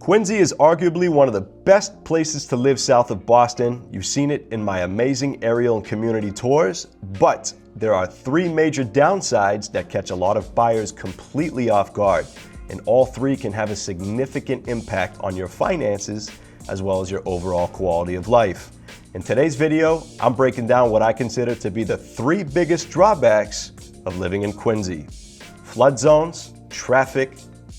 Quincy is arguably one of the best places to live south of Boston. You've seen it in my amazing aerial and community tours, but there are three major downsides that catch a lot of buyers completely off guard, and all three can have a significant impact on your finances as well as your overall quality of life. In today's video, I'm breaking down what I consider to be the three biggest drawbacks of living in Quincy: flood zones, traffic,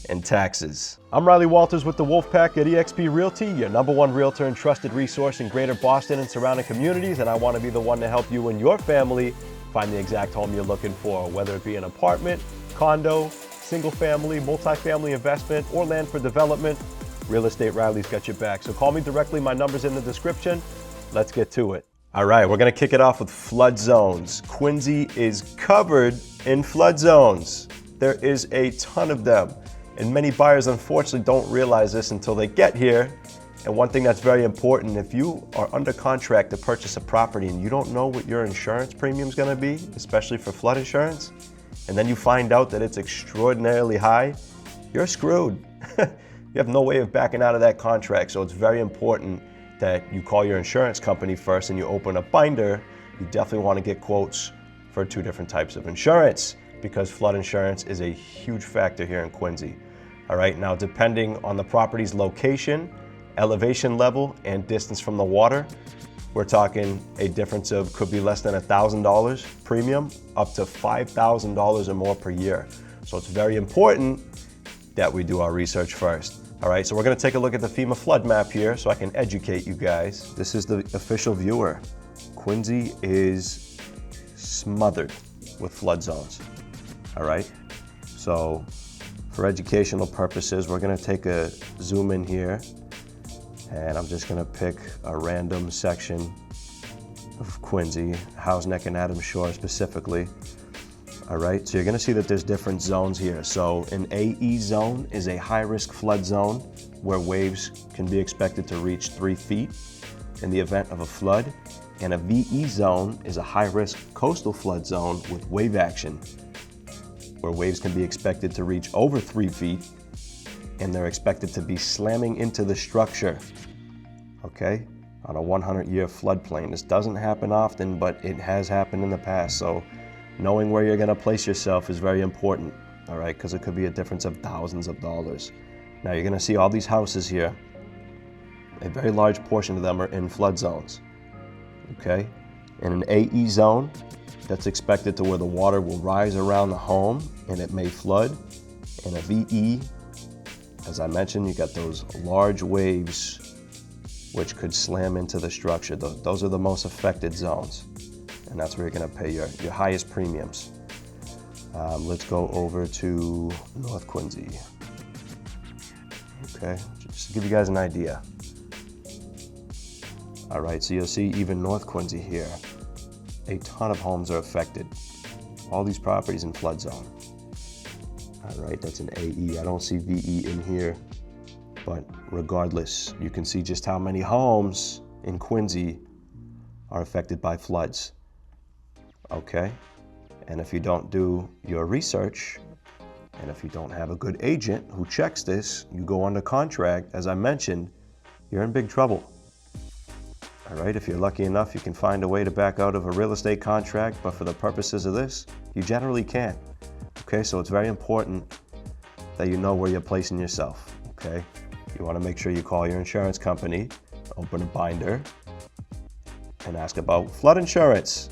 and taxes. I'm Riley Walters with the Wolfpack at eXp Realty, your #1 realtor and trusted resource in Greater Boston and surrounding communities, and I want to be the one to help you and your family find the exact home you're looking for, whether it be an apartment, condo, single family, multifamily investment, or land for development. Real Estate Riley's got your back. So call me directly, my number's in the description. Let's get to it. All right, we're gonna kick it off with flood zones. Quincy is covered in flood zones. There is a ton of them. And many buyers, unfortunately, don't realize this until they get here. And one thing that's very important, if you are under contract to purchase a property and you don't know what your insurance premium is going to be, especially for flood insurance, and then you find out that it's extraordinarily high, you're screwed. You have no way of backing out of that contract. So it's very important that you call your insurance company first and you open a binder. You definitely want to get quotes for 2 different types of insurance, because flood insurance is a huge factor here in Quincy. All right, now depending on the property's location, elevation level, and distance from the water, we're talking a difference of could be less than $1,000 premium up to $5,000 or more per year. So it's very important that we do our research first. All right, so we're gonna take a look at the FEMA flood map here so I can educate you guys. This is the official viewer. Quincy is smothered with flood zones. All right, so for educational purposes, we're gonna take a zoom in here, and I'm just gonna pick a random section of Quincy, Howes Neck and Adams Shore specifically. All right, so you're gonna see that there's different zones here. So an AE zone is a high-risk flood zone where waves can be expected to reach 3 feet in the event of a flood. And a VE zone is a high-risk coastal flood zone with wave action, where waves can be expected to reach over 3 feet and they're expected to be slamming into the structure, okay, on a 100-year floodplain. This doesn't happen often, but it has happened in the past. So knowing where you're gonna place yourself is very important, all right, because it could be a difference of thousands of dollars. Now you're gonna see all these houses here. A very large portion of them are in flood zones, okay? In an AE zone, that's expected to where the water will rise around the home and it may flood. In a VE, as I mentioned, you got those large waves which could slam into the structure. Those are the most affected zones, and that's where you're gonna pay your highest premiums. Let's go over to North Quincy. Okay, just to give you guys an idea. All right, so you'll see even North Quincy here, a ton of homes are affected. All these properties in flood zone. All right, that's an AE. I don't see VE in here, but regardless, you can see just how many homes in Quincy are affected by floods. Okay, and if you don't do your research, and if you don't have a good agent who checks this, you go under contract, as I mentioned, you're in big trouble. All right, if you're lucky enough, you can find a way to back out of a real estate contract, but for the purposes of this, you generally can't. Okay, so it's very important that you know where you're placing yourself, okay? You wanna make sure you call your insurance company, open a binder, and ask about flood insurance,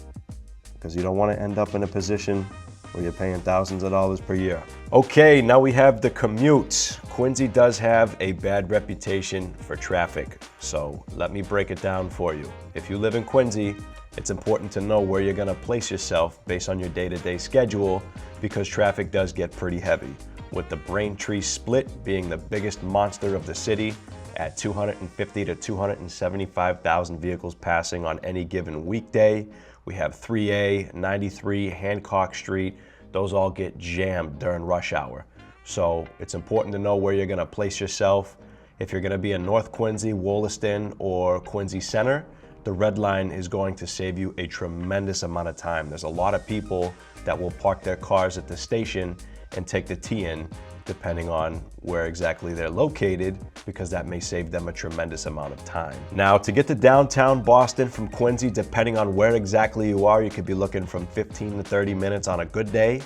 because you don't wanna end up in a position where you're paying thousands of dollars per year. Okay, now we have the commute. Quincy does have a bad reputation for traffic, so let me break it down for you. If you live in Quincy, it's important to know where you're gonna place yourself based on your day-to-day schedule, because traffic does get pretty heavy, with the Braintree Split being the biggest monster of the city at 250 to 275,000 vehicles passing on any given weekday. We have 3A, 93, Hancock Street. Those all get jammed during rush hour. So it's important to know where you're gonna place yourself. If you're gonna be in North Quincy, Wollaston, or Quincy Center, the Red Line is going to save you a tremendous amount of time. There's a lot of people that will park their cars at the station and take the T in depending on where exactly they're located, because that may save them a tremendous amount of time. Now, to get to downtown Boston from Quincy, depending on where exactly you are, you could be looking from 15 to 30 minutes on a good day,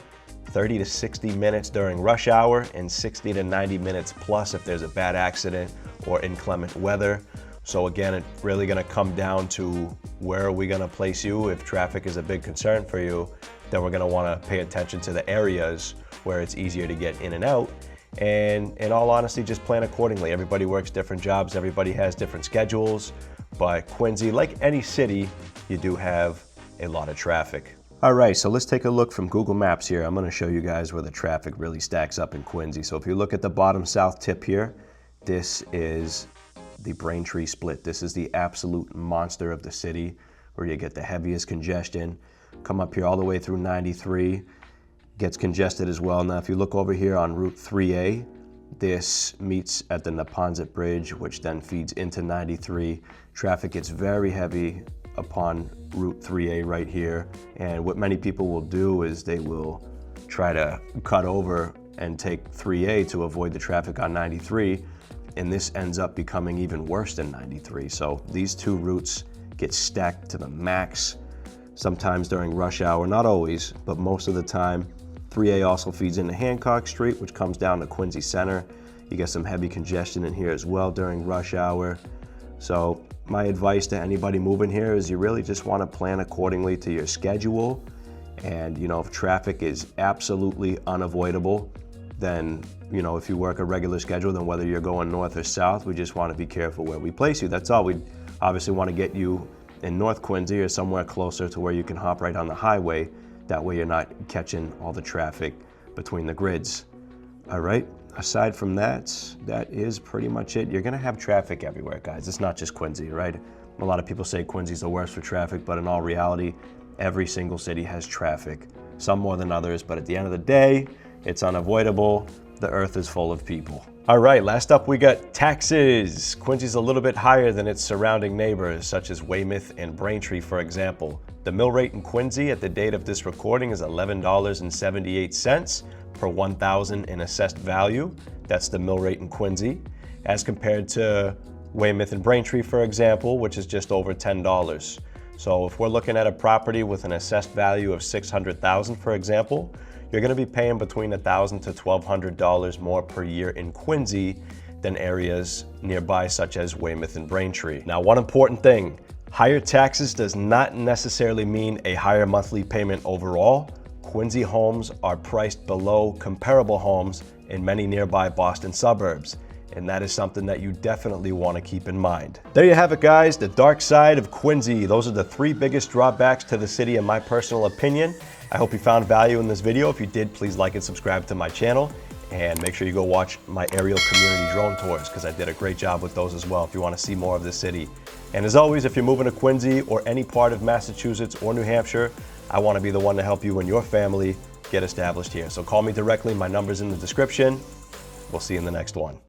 30 to 60 minutes during rush hour, and 60 to 90 minutes plus if there's a bad accident or inclement weather. So again, it's really gonna come down to where are we gonna place you. If traffic is a big concern for you, then we're gonna wanna pay attention to the areas where it's easier to get in and out. And in all honesty, just plan accordingly. Everybody works different jobs, everybody has different schedules, but Quincy, like any city, you do have a lot of traffic. All right, so let's take a look from Google Maps here. I'm gonna show you guys where the traffic really stacks up in Quincy. So if you look at the bottom south tip here, this is the Braintree Split. This is the absolute monster of the city where you get the heaviest congestion. Come up here all the way through 93, gets congested as well. Now, if you look over here on Route 3A, this meets at the Neponset Bridge, which then feeds into 93. Traffic gets very heavy upon Route 3A right here. And what many people will do is they will try to cut over and take 3A to avoid the traffic on 93. And this ends up becoming even worse than 93. So these two routes get stacked to the max, sometimes during rush hour, not always, but most of the time. 3A also feeds into Hancock Street, which comes down to Quincy Center. You get some heavy congestion in here as well during rush hour. So my advice to anybody moving here is you really just want to plan accordingly to your schedule. And if traffic is absolutely unavoidable, then if you work a regular schedule, then whether you're going north or south, we just want to be careful where we place you. That's all. We obviously want to get you in North Quincy or somewhere closer to where you can hop right on the highway. That way you're not catching all the traffic between the grids. All right, aside from that, that is pretty much it. You're gonna have traffic everywhere, guys. It's not just Quincy, right? A lot of people say Quincy's the worst for traffic, but in all reality, every single city has traffic. Some more than others, but at the end of the day, it's unavoidable. The earth is full of people. All right, last up we got taxes. Quincy's a little bit higher than its surrounding neighbors, such as Weymouth and Braintree, for example. The mill rate in Quincy at the date of this recording is $11.78 per 1,000 in assessed value. That's the mill rate in Quincy, as compared to Weymouth and Braintree, for example, which is just over $10. So if we're looking at a property with an assessed value of $600,000, for example, you're going to be paying between $1,000 to $1,200 more per year in Quincy than areas nearby such as Weymouth and Braintree. Now, one important thing, higher taxes does not necessarily mean a higher monthly payment overall. Quincy homes are priced below comparable homes in many nearby Boston suburbs, and that is something that you definitely want to keep in mind. There you have it, guys, the dark side of Quincy. Those are the 3 biggest drawbacks to the city in my personal opinion. I hope you found value in this video. If you did, please like and subscribe to my channel, and make sure you go watch my aerial community drone tours, because I did a great job with those as well if you want to see more of the city. And as always, if you're moving to Quincy or any part of Massachusetts or New Hampshire, I want to be the one to help you and your family get established here. So call me directly. My number's in the description. We'll see you in the next one.